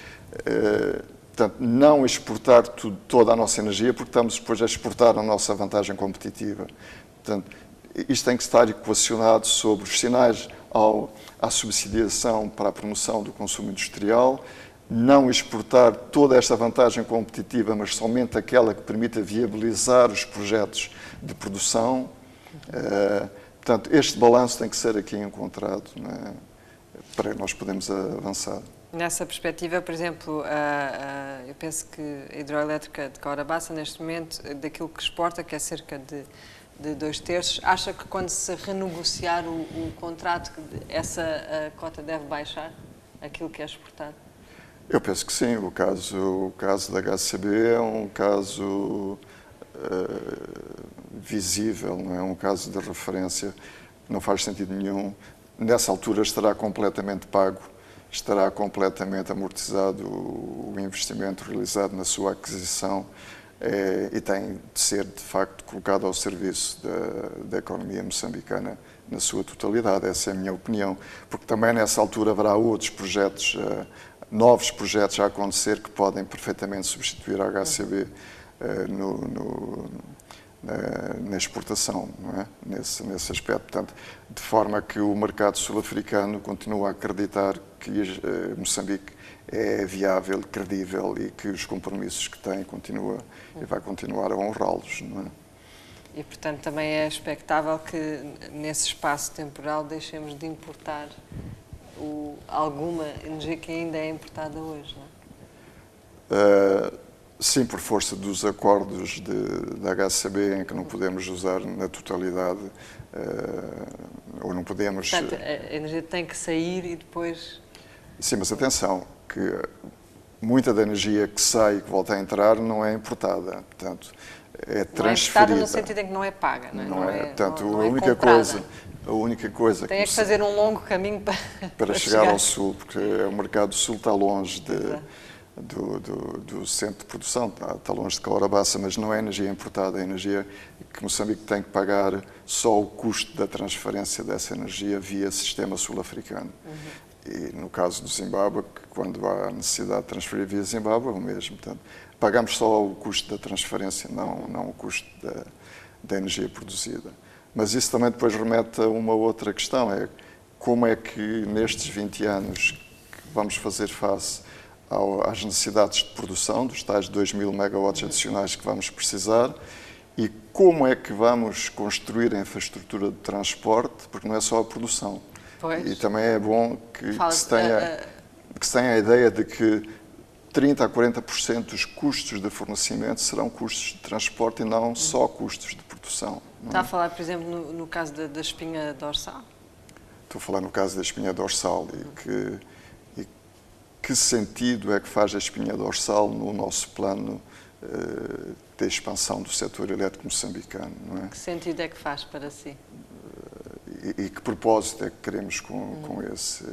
Portanto, não exportar toda a nossa energia, porque estamos depois a exportar a nossa vantagem competitiva. Portanto, isto tem que estar equacionado sobre os sinais à subsidiação para a promoção do consumo industrial, não exportar toda esta vantagem competitiva, mas somente aquela que permita viabilizar os projetos de produção. Portanto, este balanço tem que ser aqui encontrado, não é? Para nós podermos avançar. Nessa perspectiva, por exemplo, eu penso que a hidroelétrica de Caurabaça, neste momento, daquilo que exporta, que é cerca de 2/3, acha que quando se renegociar o contrato, essa cota deve baixar, aquilo que é exportado? Eu penso que sim. O caso da HCB é um caso visível, não é um caso de referência, não faz sentido nenhum. Nessa altura estará completamente pago, estará completamente amortizado o investimento realizado na sua aquisição e tem de ser, de facto, colocado ao serviço da economia moçambicana na sua totalidade. Essa é a minha opinião, porque também nessa altura haverá outros projetos, novos projetos a acontecer que podem perfeitamente substituir a HCB na exportação, não é? nesse aspecto. Portanto, de forma que o mercado sul-africano continua a acreditar que Moçambique é viável, credível e que os compromissos que tem continua e vai continuar a honrá-los, não é? E, portanto, também é expectável que nesse espaço temporal deixemos de importar alguma energia que ainda é importada hoje, não é? Sim, por força dos acordos da HCB, em que não podemos usar na totalidade, ou não podemos... Portanto, a energia tem que sair e depois... Sim, mas atenção, que muita da energia que sai e que volta a entrar não é importada, portanto, é transferida. Não é importada no sentido em que não é paga, não é? Não é, portanto, não a única coisa tem que fazer um longo caminho para chegar ao sul, porque o mercado do sul está longe do centro de produção, está longe de Caurabaça, mas não é energia importada, é energia que Moçambique tem que pagar só o custo da transferência dessa energia via sistema sul-africano. E no caso do Zimbábue, quando há necessidade de transferir via Zimbábue, é o mesmo. Portanto, pagamos só o custo da transferência, não o custo da energia produzida. Mas isso também depois remete a uma outra questão, é como é que nestes 20 anos que vamos fazer face às necessidades de produção, dos tais 2.000 megawatts adicionais que vamos precisar, e como é que vamos construir a infraestrutura de transporte, porque não é só a produção. Pois. E também é bom que se tenha a ideia de que 30% a 40% dos custos de fornecimento serão custos de transporte e não só custos de produção. Está a falar, por exemplo, no caso da espinha dorsal? Estou a falar no caso da espinha dorsal e que sentido é que faz a espinha dorsal no nosso plano de expansão do setor elétrico moçambicano, não é? Que sentido é que faz para si? E que propósito é que queremos com esse?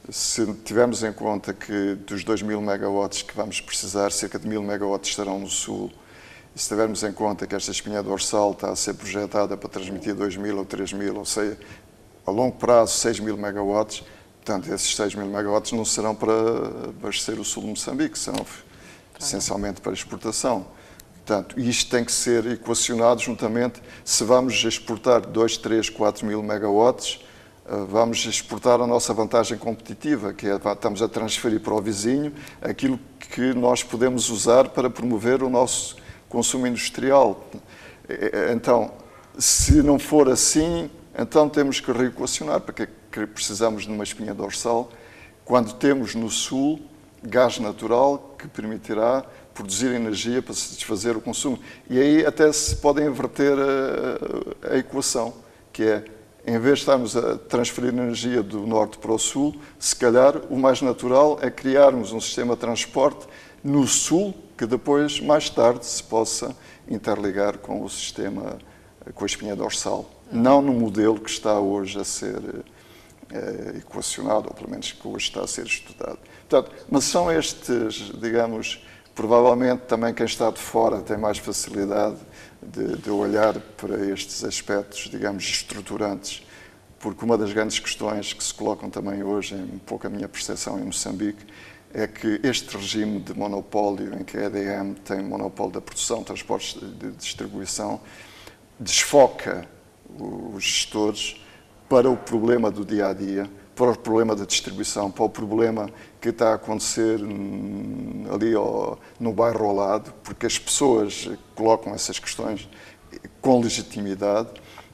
Se tivermos em conta que dos 2.000 megawatts que vamos precisar, cerca de 1.000 megawatts estarão no sul, e se tivermos em conta que esta espinha dorsal está a ser projetada para transmitir 2.000 ou 3.000, ou seja, a longo prazo 6.000 megawatts, portanto, esses 6.000 megawatts não serão para abastecer o sul de Moçambique, serão essencialmente para exportação. Portanto, isto tem que ser equacionado juntamente. Se vamos exportar 2, 3, 4.000 megawatts, vamos exportar a nossa vantagem competitiva, que é estamos a transferir para o vizinho aquilo que nós podemos usar para promover o nosso consumo industrial. Então, se não for assim, então temos que reequacionar, porque precisamos de uma espinha dorsal, quando temos no sul gás natural que permitirá produzir energia para satisfazer o consumo. E aí até se pode inverter a equação, que é, em vez de estarmos a transferir energia do norte para o sul, se calhar o mais natural é criarmos um sistema de transporte no sul, que depois, mais tarde, se possa interligar com o sistema, com a espinha dorsal. Não no modelo que está hoje a ser equacionado, ou pelo menos que hoje está a ser estudado. Portanto, mas são estes, digamos, provavelmente também quem está de fora tem mais facilidade de olhar para estes aspectos, digamos, estruturantes, porque uma das grandes questões que se colocam também hoje, um pouco a minha percepção em Moçambique, é que este regime de monopólio, em que a EDM tem monopólio da produção, transportes de distribuição, desfoca os gestores para o problema do dia-a-dia, para o problema da distribuição, para o problema que está a acontecer ali no bairro ao lado, porque as pessoas colocam essas questões com legitimidade.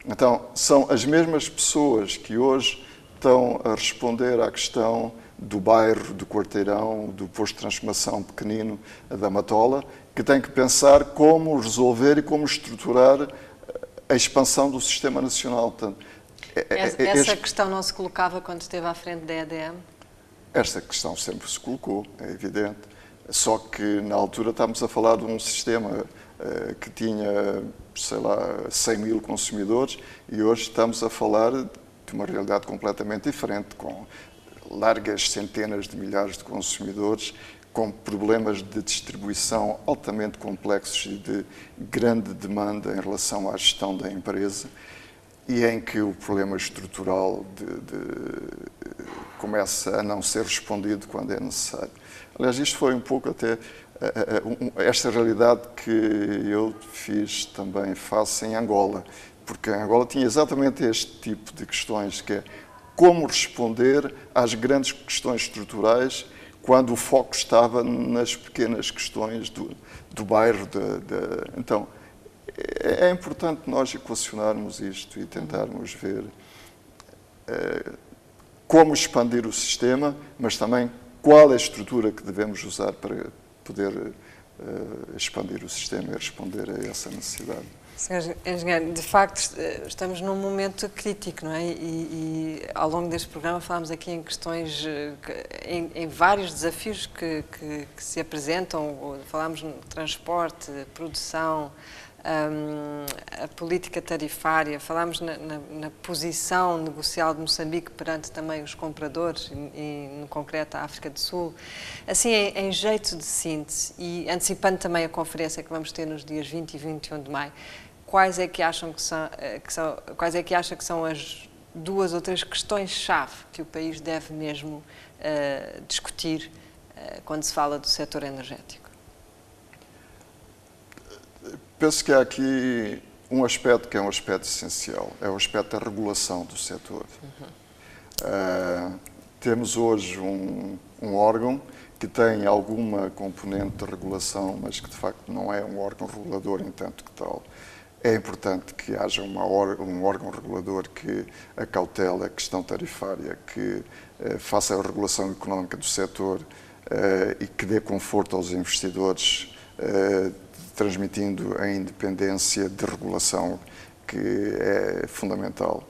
Então, são as mesmas pessoas que hoje estão a responder à questão do bairro, do quarteirão, do posto de transformação pequenino da Matola, que têm que pensar como resolver e como estruturar a expansão do sistema nacional. Portanto, essa questão não se colocava quando esteve à frente da EDM? Esta questão sempre se colocou, é evidente. Só que na altura estávamos a falar de um sistema que tinha, sei lá, 100 mil consumidores e hoje estamos a falar de uma realidade completamente diferente, com largas centenas de milhares de consumidores, com problemas de distribuição altamente complexos e de grande demanda em relação à gestão da empresa, e em que o problema estrutural começa a não ser respondido quando é necessário. Aliás, isto foi um pouco até esta realidade que eu fiz também face em Angola, porque Angola tinha exatamente este tipo de questões, que é como responder às grandes questões estruturais quando o foco estava nas pequenas questões do bairro. Então, é importante nós equacionarmos isto e tentarmos ver como expandir o sistema, mas também qual é a estrutura que devemos usar para poder expandir o sistema e responder a essa necessidade. Sr. Engenheiro, de facto estamos num momento crítico, não é? E ao longo deste programa falámos aqui em questões, em vários desafios que se apresentam. Falámos no transporte, produção, a política tarifária, falámos na posição negocial de Moçambique perante também os compradores e no concreto a África do Sul. Assim, em jeito de síntese e antecipando também a conferência que vamos ter nos dias 20 e 21 de maio, quais é que acha que são as 2 ou 3 questões-chave que o país deve mesmo discutir quando se fala do setor energético? Penso que há aqui um aspecto que é um aspecto essencial, é o aspecto da regulação do setor. Temos hoje um órgão que tem alguma componente de regulação, mas que de facto não é um órgão regulador em tanto que tal. É importante que haja um órgão regulador que acautele a questão tarifária, que faça a regulação económica do setor e que dê conforto aos investidores, transmitindo a independência de regulação, que é fundamental.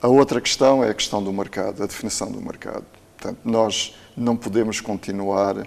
A outra questão é a questão do mercado, a definição do mercado. Portanto, nós não podemos continuar,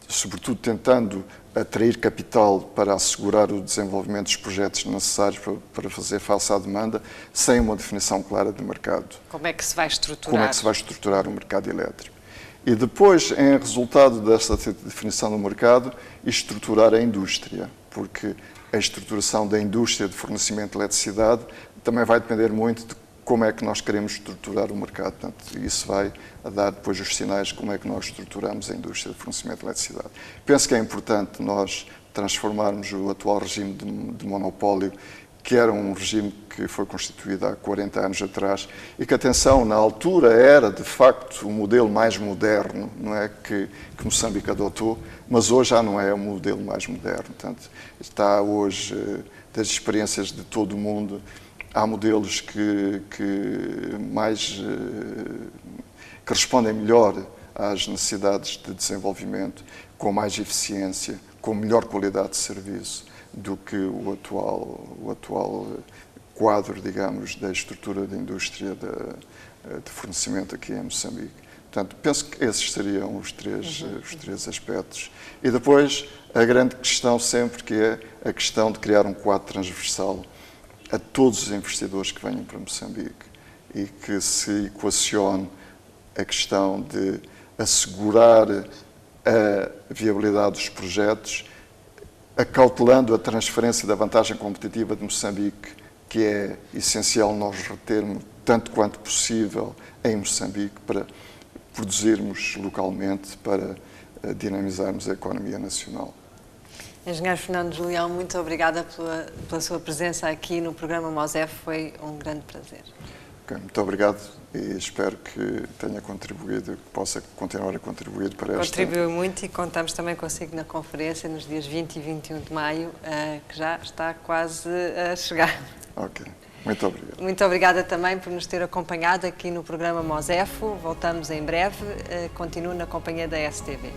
sobretudo tentando atrair capital para assegurar o desenvolvimento dos projetos necessários para fazer face à demanda, sem uma definição clara de mercado. Como é que se vai estruturar? Como é que se vai estruturar o mercado elétrico? E depois, em resultado desta definição do mercado, estruturar a indústria, porque a estruturação da indústria de fornecimento de eletricidade também vai depender muito de como é que nós queremos estruturar o mercado. Portanto, isso vai dar depois os sinais de como é que nós estruturamos a indústria de fornecimento de eletricidade. Penso que é importante nós transformarmos o atual regime de monopólio, que era um regime que foi constituído há 40 anos atrás e que, atenção, na altura era, de facto, o modelo mais moderno, não é, que Moçambique adotou, mas hoje já não é o modelo mais moderno. Portanto, está hoje, das experiências de todo o mundo, há modelos que respondem melhor às necessidades de desenvolvimento, com mais eficiência, com melhor qualidade de serviço do que o atual quadro, digamos, da estrutura da indústria de fornecimento aqui em Moçambique. Portanto, penso que esses seriam os três aspectos. E depois, a grande questão sempre, que é a questão de criar um quadro transversal a todos os investidores que venham para Moçambique e que se equacione a questão de assegurar a viabilidade dos projetos, acautelando a transferência da vantagem competitiva de Moçambique, que é essencial nós retermos tanto quanto possível em Moçambique para produzirmos localmente, para dinamizarmos a economia nacional. Engenheiro Fernando Julião, muito obrigada pela sua presença aqui no programa MOSEF, foi um grande prazer. Okay, muito obrigado e espero que tenha contribuído, que possa continuar a contribuir para esta... Contribuiu muito e contamos também consigo na conferência nos dias 20 e 21 de maio, que já está quase a chegar. Ok, muito obrigado. Muito obrigada também por nos ter acompanhado aqui no programa MOSEF. Voltamos em breve, continuo na companhia da STV.